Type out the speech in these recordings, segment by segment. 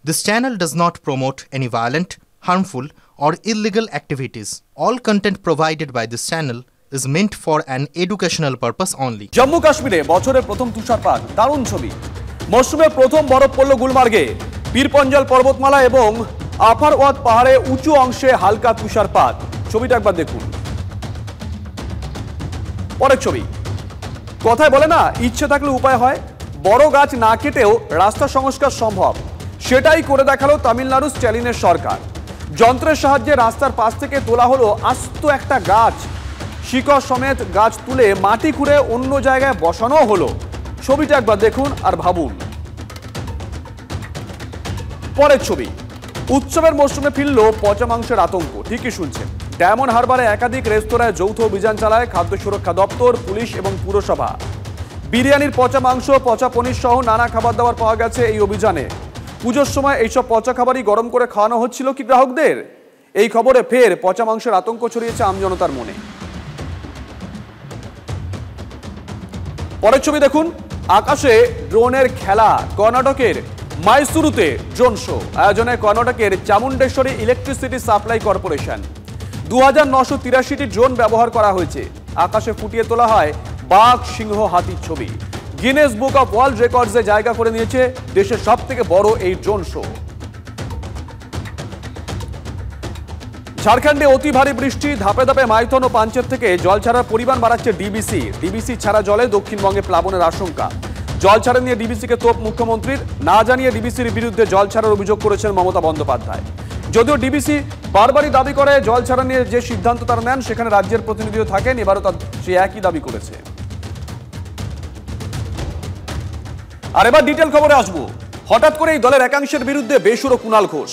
This channel does not promote any violent, harmful, or illegal activities. All content provided by this channel is meant for an educational purpose only. Jammu কাশ্মীরে বছরের প্রথম তুষারপাত, দারুণ ছবি। মৌসুমে প্রথম বরফ পড়ল গুলমার্গে, পীরপঞ্জাল পর্বতমালা এবং আফারওয়াত পাহাড়ে উঁচু অংশে হালকা তুষারপাত। ছবিটা একবার দেখুন। পরের ছবি। কথায় বলে না, ইচ্ছে থাকলে উপায় হয়। বড় গাছ না কেটেও রাস্তা সংস্কার সম্ভব, সেটাই করে দেখালো তামিলনাড়ুর স্ট্যালিনের সরকার। যন্ত্রের সাহায্যে রাস্তার পাশ থেকে তোলা হলো আস্ত একটা গাছ, শিকড় সমেত গাছ তুলে মাটি খুঁড়ে অন্য জায়গায় বসানো হলো। ছবিটা একবার দেখুন আর ভাবুন। পরের ছবি। উৎসবের মরশুমে ফিরল পচা মাংসের আতঙ্ক। ঠিকই শুনছেন, ডায়মন্ড হারবারে একাধিক রেস্তোরাঁয় যৌথ অভিযান চালায় খাদ্য সুরক্ষা দপ্তর, পুলিশ এবং পুরসভা। বিরিয়ানির পচা মাংস, পচা পনির সহ নানা খাবার দাবার পাওয়া গেছে এই অভিযানে। পুজোর সময় এইসব পচা খাবারই গরম করে খাওয়ানো হচ্ছিল কি গ্রাহকদের? এই খবরে ফের পচা মাংসের আতঙ্ক ছড়িয়েছে আমজনতার মনে। পরের ছবি দেখুন। আকাশে ড্রোনের খেলা, কর্ণাটকের মাইসুরুতে ড্রোন শো আয়োজনে কর্ণাটকের চামুন্ডেশ্বরী ইলেকট্রিসিটি সাপ্লাই কর্পোরেশন। 2983টি ড্রোন ব্যবহার করা হয়েছে। আকাশে ফুটিয়ে তোলা হয় বাঘ, সিংহ, হাতির ছবি। গিনেস বুক অফ ওয়ার্ল্ড রেকর্ডসে জায়গা করে নিয়েছে দেশের সবথেকে বড় এই ড্রোন শো। ঝাড়খণ্ডে অতি ভারী বৃষ্টি, ধাপে ধাপে মাইথন ও পাঞ্চের থেকে জল ছাড়ার পরিমাণ বাড়াচ্ছে ডিবিসি ছাড়া জলে দক্ষিণবঙ্গে প্লাবনের আশঙ্কা। জল ছাড়া নিয়ে ডিবিসিকে তোপ মুখ্যমন্ত্রীর, না জানিয়ে ডিবিসির বিরুদ্ধে জল ছাড়ার অভিযোগ করেছেন মমতা বন্দ্যোপাধ্যায়। যদিও ডিবিসি বারবারই দাবি করে জল ছাড়া নিয়ে যে সিদ্ধান্ত তারা নেন সেখানে রাজ্যের প্রতিনিধিও থাকেন, এবারও তার সে একই দাবি করেছে। আর এবার ডিটেল খবরে আসবো। হঠাৎ করে এই দলের একাংশের বিরুদ্ধে বেসুরো কুণাল ঘোষ।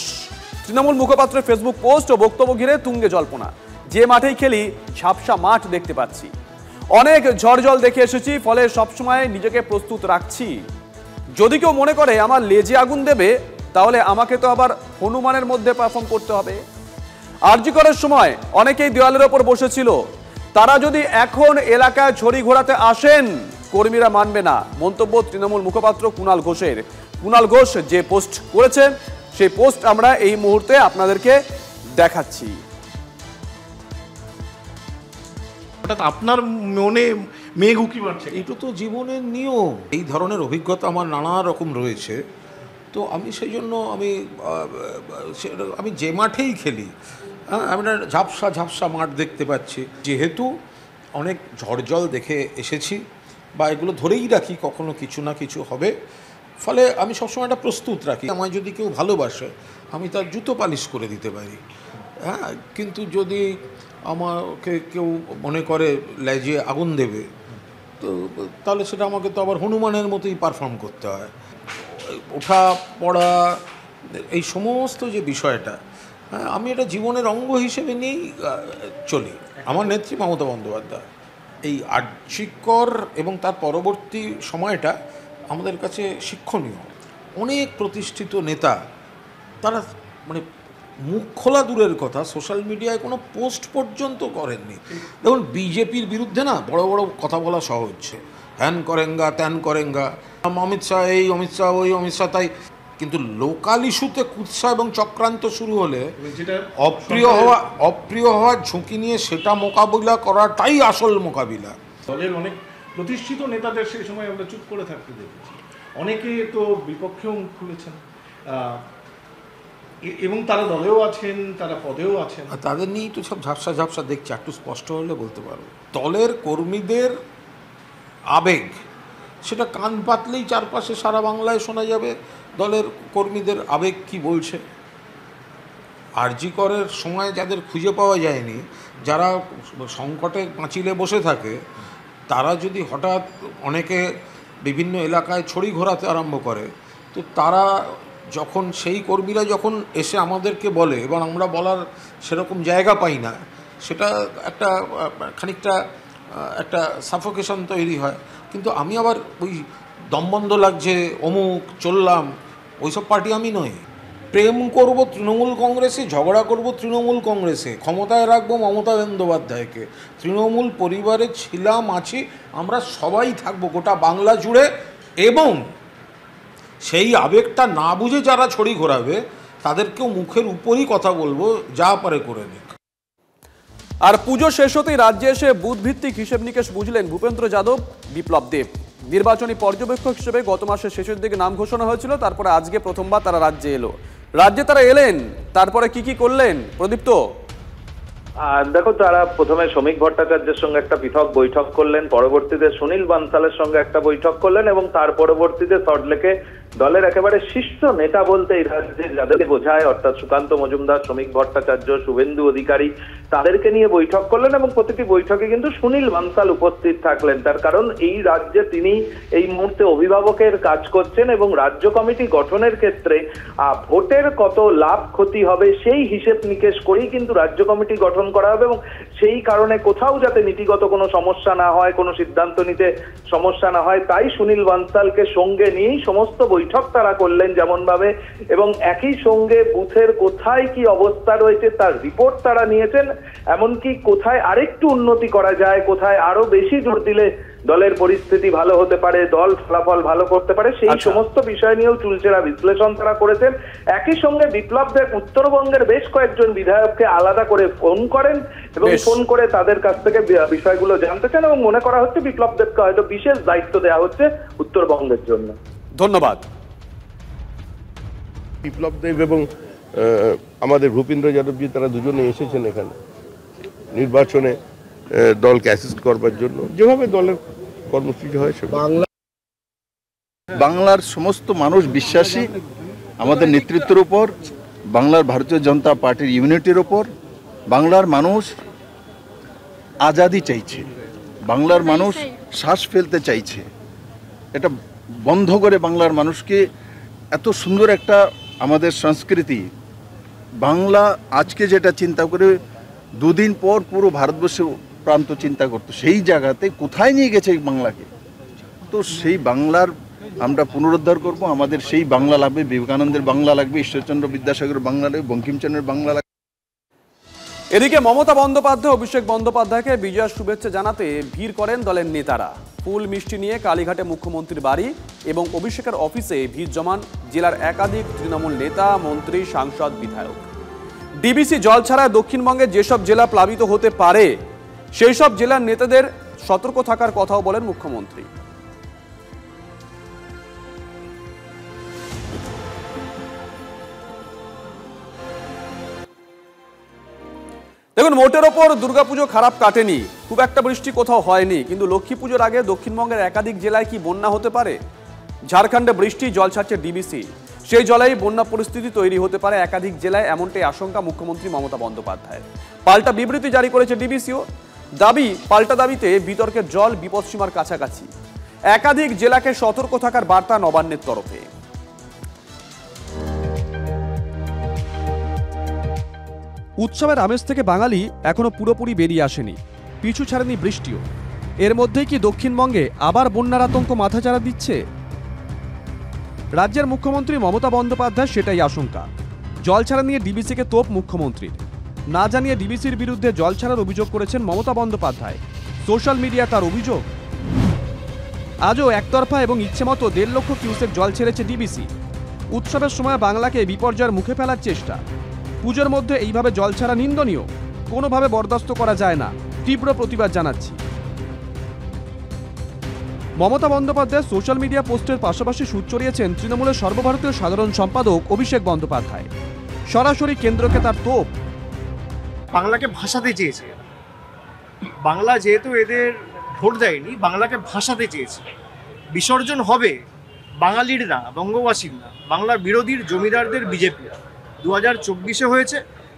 তৃণমূল মুখপাত্রের ফেসবুক পোস্ট ও বক্তব্য ঘিরে তুঙ্গে জল্পনা। যে মাঠেই খেলি ঝাপসা মাঠ দেখতে পাচ্ছি, অনেক ঝড় জল দেখে এসেছি, ফলে সবসময় নিজেকে প্রস্তুত রাখছি। যদি কেউ মনে করে আমার লেজে আগুন দেবে, তাহলে আমাকে তো আবার হনুমানের মধ্যে পারফর্ম করতে হবে। আরজি করার সময় অনেকেই দেওয়ালের ওপর বসেছিল, তারা যদি এখন এলাকায় ছড়ি ঘোরাতে আসেন, কর্মীরা মানবে না। মন্তব্য তৃণমূল মুখপাত্র কুণাল ঘোষের। কুণাল ঘোষ যে পোস্ট করেছে সেই পোস্ট আমরা এই মুহূর্তে আপনাদেরকে দেখাচ্ছি। হঠাৎ আপনার মনে মেঘ উকি মারছে, এটা তো জীবনের নিয়ম। এই ধরনের অভিজ্ঞতা আমার নানা রকম রয়েছে। তো আমি সেই জন্য আমি যে মাঠেই খেলি, আমি ঝাপসা ঝাপসা মাঠ দেখতে পাচ্ছি। যেহেতু অনেক ঝড় জল দেখে এসেছি বা এগুলো ধরেই রাখি কখনো কিছু না কিছু হবে, ফলে আমি সবসময় একটা প্রস্তুত রাখি। আমায় যদি কেউ ভালোবাসে আমি তার জুতো পালিশ করে দিতে পারি, হ্যাঁ, কিন্তু যদি আমাকে কেউ মনে করে লেজে আগুন দেবে, তো তাহলে সেটা আমাকে তো আবার হনুমানের মতোই পারফর্ম করতে হয়। ওঠা পড়া এই সমস্ত যে বিষয়টা, আমি এটা জীবনের অঙ্গ হিসেবে নিয়েই চলি। আমার নেত্রী মমতা বন্দ্যোপাধ্যায় এই আর্যিকর এবং তার পরবর্তী সময়টা আমাদের কাছে শিক্ষণীয়। অনেক প্রতিষ্ঠিত নেতা তারা মানে মুখ খোলা দূরের কথা, সোশ্যাল মিডিয়ায় কোনো পোস্ট পর্যন্ত করেননি। দেখুন, বিজেপির বিরুদ্ধে না বড় বড় কথা বলা সহজ, হ্যান করেঙ্গা ত্যান করেঙ্গা, অমিত শাহ এই, অমিত শাহ ওই, অমিত শাহ তাই। কিন্তু লোকাল ইস্যুতে কুৎসা এবং চক্রান্ত শুরু হলে অপ্রিয় হওয়ার ঝুঁকি নিয়ে সেটা মোকাবিলা করাটাই আসল মোকাবিলা। দলের অনেক প্রতিষ্ঠিত নেতাদের সেই সময় আমরা চুপ করে থাকতে দেখেছি, অনেকে তো বিপক্ষেও মুখ খুলেছেন এবং তারা দলেও আছেন, তারা পদেও আছেন। তাদের নিয়েই তো সব ঝাপসা ঝাপসা দেখছি। একটু স্পষ্ট হলে বলতে পারবো, দলের কর্মীদের আবেগ সেটা কান পাতলেই চারপাশে সারা বাংলায় শোনা যাবে দলের কর্মীদের আবেগ কি বলছে। আরজি করের সময় যাদের খুঁজে পাওয়া যায়নি, যারা সংকটে পাঁচিলে বসে থাকে, তারা যদি হঠাৎ অনেকে বিভিন্ন এলাকায় ছড়ি ঘোরাতে আরম্ভ করে, তো তারা যখন সেই কর্মীরা যখন এসে আমাদেরকে বলে এবং আমরা বলার সেরকম জায়গা পাই না, সেটা একটা খানিকটা একটা সাফোকেশন তৈরি হয়। কিন্তু আমি আবার ওই দমবন্ধ লাগছে অমুক চললাম ওইসব পার্টি আমি নই। প্রেম করব তৃণমূল কংগ্রেসে, ঝগড়া করব তৃণমূল কংগ্রেসে, ক্ষমতায় রাখবো মমতা বন্দ্যোপাধ্যায়কে। তৃণমূল পরিবারে ছিলাম, আছি, আমরা সবাই থাকবো গোটা বাংলা জুড়ে। এবং সেই আবেগটা না বুঝে যারা ছড়ি ঘোরাবে তাদেরকেও মুখের উপরই কথা বলবো, যা পারে করে নিক। আর পুজো শেষ হতেই রাজ্যে এসে বুথ ভিত্তিক হিসেব নিকেশ বুঝলেন ভূপেন্দ্র যাদব, বিপ্লব দেব। নির্বাচনী পর্যবেক্ষক হিসেবে গত মাসের শেষের দিকে নাম ঘোষণা হয়েছিল, তারপরে আজকে প্রথমবার তারা রাজ্যে এলো। রাজ্যে তারা এলেন, তারপরে কি করলেন প্রদীপ্ত? দেখো, তারা প্রথমে শ্রমিক ভট্টাচার্যের সঙ্গে একটা পৃথক বৈঠক করলেন, পরবর্তীতে সুনীল বানসালের সঙ্গে একটা বৈঠক করলেন এবং তার পরবর্তীতে সল্টলেকে দলের একেবারে শীর্ষ নেতা বলতে এই রাজ্যে যাদেরকে বোঝায়, অর্থাৎ সুকান্ত মজুমদার, শ্রমিক ভট্টাচার্য, শুভেন্দু অধিকারী, তাদেরকে নিয়ে বৈঠক করলেন এবং প্রতিটি বৈঠকে কিন্তু সুনীল বানসাল উপস্থিত থাকলেন। তার কারণ এই রাজ্যে তিনি এই মুহূর্তে অভিভাবকের কাজ করছেন এবং রাজ্য কমিটি গঠনের ক্ষেত্রে ভোটের কত লাভ ক্ষতি হবে সেই হিসেব নিকেশ করেই কিন্তু রাজ্য কমিটি গঠন করা হবে এবং সেই কারণে কোথাও যাতে নীতিগত কোনো সমস্যা না হয়, কোনো সিদ্ধান্ত নিতে সমস্যা না হয়, তাই সুনীল বানসালকে সঙ্গে নিয়েই সমস্ত বৈঠক তারা করলেন যেমন ভাবে, এবং একই সঙ্গে বুথের কোথায় কি অবস্থা রয়েছে তার রিপোর্ট তারা নিয়েছেন, এমনকি কোথায় আরেকটু উন্নতি করা যায়, কোথায় আরো বেশি জোর দিলে দলের পরিস্থিতি ভালো হতে পারে, দল ফলাফল ভালো করতে পারে, সেই সমস্ত বিষয় নিয়েও চুলচেরা বিশ্লেষণ তারা করেছেন। একই সঙ্গে বিপ্লব দেব উত্তরবঙ্গের বেশ কয়েকজন বিধায়ককে আলাদা করে ফোন করেন এবং ফোন করে তাদের কাছ থেকে বিষয়গুলো জানতে চান এবং মনে করা হচ্ছে বিপ্লব দেবকে হয়তো বিশেষ দায়িত্ব দেওয়া হচ্ছে উত্তরবঙ্গের জন্য। ধন্যবাদ। বিপ্লব দেব এবং আমাদের ভূপেন্দ্র যাদবজি তারা দুজনে এসেছেন এখানে নির্বাচনে দলকে অ্যাসিস্ট করবার জন্য, যেভাবে দলের কর্মসূচি হয়। বাংলার সমস্ত মানুষ বিশ্বাসী আমাদের নেতৃত্বের উপর, বাংলার ভারতীয় জনতা পার্টির ইউনিটির উপর। বাংলার মানুষ আজাদি চাইছে, বাংলার মানুষ শ্বাস ফেলতে চাইছে। এটা বন্ধ করে বাংলার মানুষকে এত সুন্দর একটা আমাদের সংস্কৃতি, বাংলা আজকে যেটা চিন্তা করে দুদিন পর পুরো ভারতবর্ষে প্রান্ত চিন্তা করতো, সেই জায়গাতে কোথায় নিয়ে গেছে এই বাংলাকে। তো সেই বাংলার আমরা পুনরুদ্ধার করব। আমাদের সেই বাংলা লাগবে, বিবেকানন্দের বাংলা লাগবে, ঈশ্বরচন্দ্র বিদ্যাসাগরের বাংলা লাগবে, বঙ্কিমচন্দ্রের বাংলা লাগবে। এদিকে মমতা বন্দ্যোপাধ্যায় অভিষেক বন্দ্যোপাধ্যায়কে বিজয়ের শুভেচ্ছা জানাতে ভিড় করেন দলের নেতারা। ফুল মিষ্টি নিয়ে কালীঘাটে মুখ্যমন্ত্রীর বাড়ি এবং অভিষেকের অফিসে ভিড় জমান জেলার একাধিক তৃণমূল নেতা, মন্ত্রী, সাংসদ, বিধায়ক। ডিবিসি জল ছাড়ায় দক্ষিণবঙ্গে যেসব জেলা প্লাবিত হতে পারে সেই সব জেলার নেতাদের সতর্ক থাকার কথাও বলেন মুখ্যমন্ত্রী। দেখুন, মোটের ওপর দুর্গাপুজো খারাপ কাটেনি, খুব একটা বৃষ্টি কোথাও হয়নি, কিন্তু লক্ষ্মী পুজোর আগে দক্ষিণবঙ্গের একাধিক জেলায় কি বন্যা হতে পারে? ঝাড়খণ্ডে বৃষ্টি, জল ছাড়ছে ডিবিসি, সেই জলেই বন্যা পরিস্থিতি তৈরি হতে পারে একাধিক জেলায়, এমনটাই আশঙ্কা মুখ্যমন্ত্রী মমতা বন্দ্যোপাধ্যায়। পাল্টা বিবৃতি জারি করেছে ডিবিসিও। পাল্টা দাবিতে বিতর্কের জল বিপদসীমার কাছাকাছি। একাধিক জেলাকে সতর্ক থাকার বার্তা নবান্নের তরফে। উৎসবের আমেজ থেকে বাঙালি এখনো পুরোপুরি বেরিয়ে আসেনি, পিছু ছাড়েনি বৃষ্টিও। এর মধ্যেই কি দক্ষিণবঙ্গে আবার বন্যার আতঙ্ক মাথাচাড়া দিচ্ছে? রাজ্যের মুখ্যমন্ত্রী মমতা বন্দ্যোপাধ্যায় সেটাই আশঙ্কা। জল ছাড়া নিয়ে ডিবিসিকে তোপ মুখ্যমন্ত্রীর। না জানিয়ে ডিবিসির বিরুদ্ধে জল ছাড়ার অভিযোগ করেছেন মমতা বন্দ্যোপাধ্যায়। সোশ্যাল মিডিয়া তার অভিযোগ। আজও একতরফা এবং ইচ্ছেমতো 1.5 লক্ষ কিউসেক জল ছেড়েছে ডিবিসি। উৎসবের সময় বাংলাকে বিপর্যয়ের মুখে ফেলার চেষ্টা। পুজোর মধ্যে এইভাবে জল ছাড়া নিন্দনীয়, কোনোভাবে বরদাস্ত করা যায় না, তীব্র প্রতিবাদ জানাচ্ছি। মমতা বন্দ্যোপাধ্যায় সোশ্যাল মিডিয়া পোস্টের পাশাপাশি সুর চড়িয়েছেন তৃণমূলের সর্বভারতীয় সাধারণ সম্পাদক অভিষেক বন্দ্যোপাধ্যায়। সরাসরি কেন্দ্রকে তার তোপ। বাংলাকে ভাষাতে চেয়েছে, বাংলা যেহেতু এদের ভোট দেয়নি, বাংলাকে ভাষাতে চেয়েছে। বিসর্জন হবে বাঙালির না, বঙ্গবাসীর না, বাংলার বিরোধীর জমিদারদের বিজেপি। 2024-এ হয়েছে,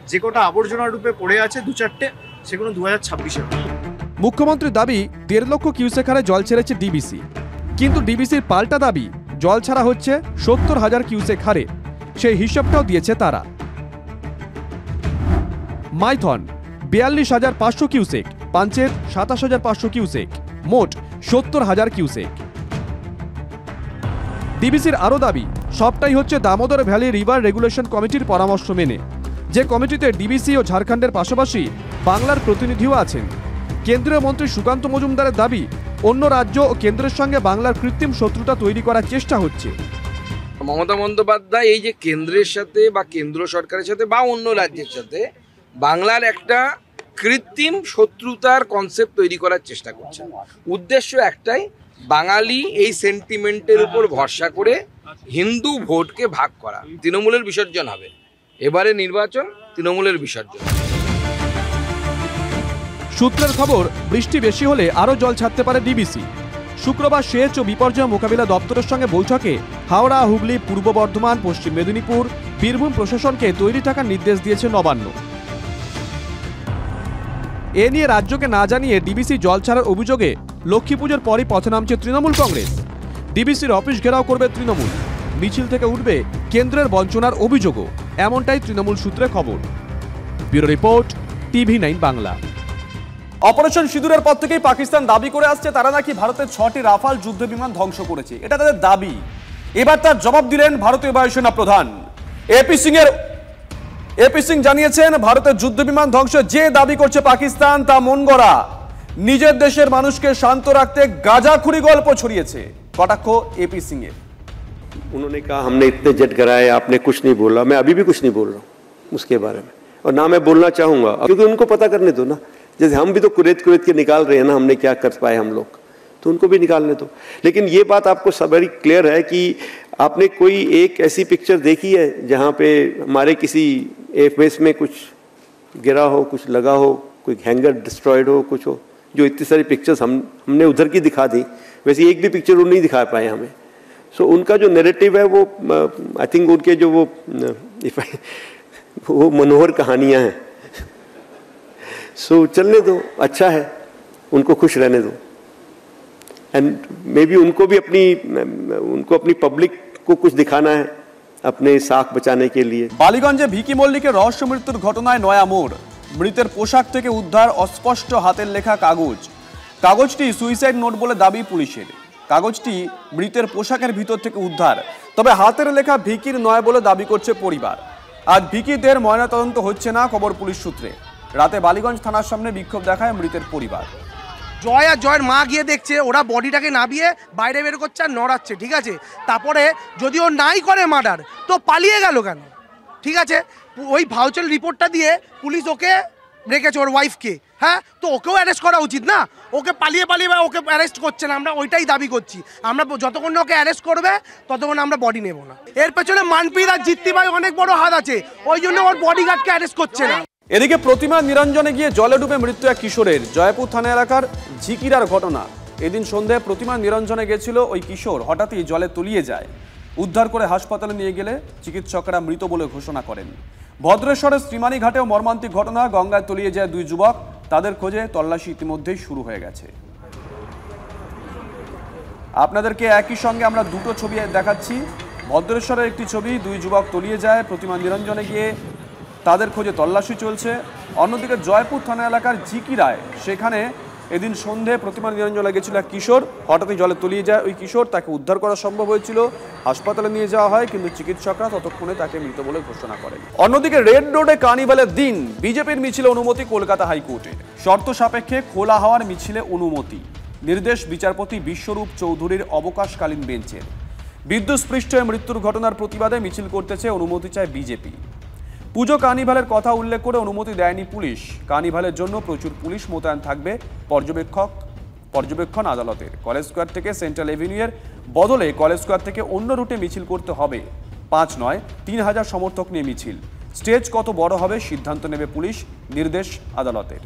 যে কটা আবর্জনা রূপে পড়ে আছে 2-4টে, সেগুলো 2026-এ। মুখ্যমন্ত্রীর দাবি 1.5 লক্ষ কিউসেক হারে জল ছেড়েছে ডিবিসি, কিন্তু ডিবিসির পাল্টা দাবি জল ছাড়া হচ্ছে 70,000 কিউসেক হারে। সেই হিসাবটাও দিয়েছে তারা। মাইথন 42,500 কিউসেক, পাঞ্চেত 27,500 কিউসেক, মোট 70,000 কিউসেক। ডিবিসির আরও দাবি সবটাই হচ্ছে দামোদর ভ্যালি রিভার রেগুলেশন কমিটির পরামর্শ মেনে, যে কমিটিতে ডিবিসি ও ঝাড়খণ্ডের পাশাপাশি বাংলার প্রতিনিধিও আছেন। কেন্দ্রীয় মন্ত্রী সুকান্ত মজুমদারের দাবি অন্য রাজ্য ও কেন্দ্রের সঙ্গে বাংলার কৃত্রিম শত্রুতা তৈরি করার চেষ্টা হচ্ছে। মমতা বন্দ্যোপাধ্যায় এই যে কেন্দ্রের সাথে বা কেন্দ্র সরকারের সাথে বা অন্য রাজ্যের সাথে বাংলার একটা কৃত্রিম শত্রুতার কনসেপ্ট তৈরি করার চেষ্টা করছে। উদ্দেশ্য একটাই, বাঙালি এই সেন্টিমেন্টের উপর ভরসা করে হিন্দু ভোটকে ভাগ করা। তৃণমূলের বিসর্জন হবে, এবারে নির্বাচন তৃণমূলের বিসর্জন। সূত্রের খবর, বৃষ্টি বেশি হলে আরও জল ছাড়তে পারে ডিবিসি। শুক্রবার সেচ ও বিপর্যয় মোকাবিলা দপ্তরের সঙ্গে বৈঠকে হাওড়া, হুগলি, পূর্ব বর্ধমান, পশ্চিম মেদিনীপুর, বীরভূম প্রশাসনকে তৈরি থাকার নির্দেশ দিয়েছে নবান্ন। এ নিয়ে রাজ্যকে না জানিয়ে ডিবিসি জল ছাড়ার অভিযোগে লক্ষ্মী পুজোর পরই পথে নামছে তৃণমূল কংগ্রেস। ডিবিসির অফিস ঘেরাও করবে তৃণমূল। মিছিল থেকে উঠবে কেন্দ্রের বঞ্চনার অভিযোগও, এমনটাই তৃণমূল সূত্রে খবর। Bureau report, TV9 Bangla. Operation সিঁদুরের পর থেকেই পাকিস্তান দাবি করে আসছে তারা নাকি ভারতের 6টি রাফাল যুদ্ধ বিমান ধ্বংস করেছে। এটা তাদের দাবি। এবার তার জবাব দিলেন ভারতীয় বায়ুসেনা প্রধান এপি সিং জানিয়েছেন, ভারতের যুদ্ধ বিমান ধ্বংসের যে দাবি করছে পাকিস্তান তা মন গড়া। নিজের দেশের মানুষকে শান্ত রাখতে গাঁজাখুরি গল্প ছড়িয়েছে। কটাক্ষ এপি সিং এর। उन्होंने कहा हमने इतने जेट कराए, आपने कुछ नहीं बोला। मैं अभी भी कुछ नहीं बोल रहा हूँ उसके बारे में, और ना मैं बोलना चाहूंगा, क्योंकि उनको पता करने दो ना। जैसे हम भी तो कुरेद के निकाल रहे हैं ना, हमने क्या कर पाए हम लोग, तो उनको भी निकालने दो। लेकिन ये बात आपको सब बड़ी क्लियर है कि आपने कोई एक ऐसी पिक्चर देखी है जहाँ पे हमारे किसी एयरबेस में कुछ गिरा हो, कुछ लगा हो, कोई हैंगर डिस्ट्रॉयड हो, कुछ हो? जो इतनी सारी पिक्चर्स हमने उधर की दिखा दी, वैसे एक भी पिक्चर वो नहीं दिखा पाए हमें। सो उनका जो नैरेटिव है वो आई थिंक उनके जो वो मनोहर कहानियाँ हैं। सो चलने दो, अच्छा है, उनको खुश रहने दो। एंड मे बी उनको अपनी पब्लिक को कुछ दिखाना है अपने साख बचाने के लिए। বালিগঞ্জে ভিকি মল্লিকের রহস্য মৃত্যুর ঘটনায় নয়া মোড়। মৃতের পোশাক থেকে উদ্ধার অস্পষ্ট হাতের লেখা কাগজ। কাগজটি সুইসাইড নোট বলে দাবি পুলিশের। কাগজটি মৃতের পোশাকের ভিতর থেকে উদ্ধার, তবে হাতের লেখা ভিকির নয় বলে দাবি করছে পরিবার। আজ ভিকিদের ময়নাতদন্ত হচ্ছে না, খবর পুলিশ সূত্রে। রাতে বালিগঞ্জ থানার সামনে বিক্ষোভ দেখায় মৃতের পরিবার। জয় আর জয়ের মা গিয়ে দেখছে ওরা বডিটাকে নামিয়ে বাইরে বের করছে আর নড়াচ্ছে, ঠিক আছে। তারপরে যদি ও নাই করে মার্ডার, তো পালিয়ে গেল কেন? ঠিক আছে, ওই ভাউচার রিপোর্টটা দিয়ে পুলিশ ওকে রেখেছে, ওর ওয়াইফকে। হ্যাঁ, তো ওকেও অ্যারেস্ট করা উচিত না? ওকে পালিয়ে ওকে অ্যারেস্ট করছে না, আমরা ওইটাই দাবি করছি। আমরা যতক্ষণ ওকে অ্যারেস্ট করবে ততক্ষণ আমরা বডি নেব না। এর পেছনে মানপ্রীত আর জিত্তি ভাই অনেক বড় হাত আছে, ওই জন্য ওর বডিগার্ডকে অ্যারেস্ট করছে না। এদিকে প্রতিমা নিরঞ্জনে গিয়ে জলে ডুবে মৃত্যু এক কিশোরের। জয়পুর থানা এলাকার ঝিকিরার ঘটনা। এদিন সন্ধ্যায় প্রতিমা নিরঞ্জনে গেছিল ওই কিশোর, হঠাৎই জলে তলিয়ে যায়। উদ্ধার করে হাসপাতালে নিয়ে গেলে চিকিৎসকরা মৃত বলে ঘোষণা করেন। ভদ্রেশ্বরের শ্রীমানী ঘাটেও মর্মান্তিক ঘটনা। গঙ্গায় তলিয়ে যায় দুই যুবক, তাদের খোঁজে তল্লাশি ইতিমধ্যেই শুরু হয়ে গেছে। আপনাদেরকে একই সঙ্গে আমরা দুটো ছবি দেখাচ্ছি। ভদ্রেশ্বরের একটি ছবি, দুই যুবক তলিয়ে যায়, প্রতিমা নিরঞ্জনে গিয়ে তাদের খোঁজে তল্লাশি চলছে। অন্যদিকে জয়পুর থানা এলাকার ঝিকিরায়, সেখানে এদিন সন্ধে প্রতিমা নিরঞ্জনে গেছিল এক কিশোর, হঠাৎই জলে তলিয়ে যায় ওই কিশোর। তাকে উদ্ধার করা সম্ভব হয়েছিল, হাসপাতালে নিয়ে যাওয়া হয়, কিন্তু চিকিৎসকরা ততক্ষণে তাকে মৃত বলে ঘোষণা করেন। অন্যদিকে রেড রোডে কার্নিভালের দিন বিজেপির মিছিলে অনুমতি কলকাতা হাইকোর্টে। শর্ত সাপেক্ষে খোলা হওয়ার মিছিলে অনুমতি, নির্দেশ বিচারপতি বিশ্বরূপ চৌধুরীর অবকাশকালীন বেঞ্চের। বিদ্যুৎস্পৃষ্ট মৃত্যুর ঘটনার প্রতিবাদে মিছিল করতেছে, অনুমতি চায় বিজেপি। পুজো কার্নিভালের কথা উল্লেখ করে অনুমতি দেয়নি পুলিশ। কার্নিভালের জন্য প্রচুর পুলিশ মোতায়েন থাকবে পর্যবেক্ষণ আদালতের। কলেজ স্কোয়ার থেকে সেন্ট্রাল এভিনিউয়ের বদলে কলেজ স্কোয়ার থেকে অন্য রুটে মিছিল করতে হবে। 5 নয় 3000 সমর্থক নিয়ে মিছিল। স্টেজ কত বড় হবে সিদ্ধান্ত নেবে পুলিশ, নির্দেশ আদালতের।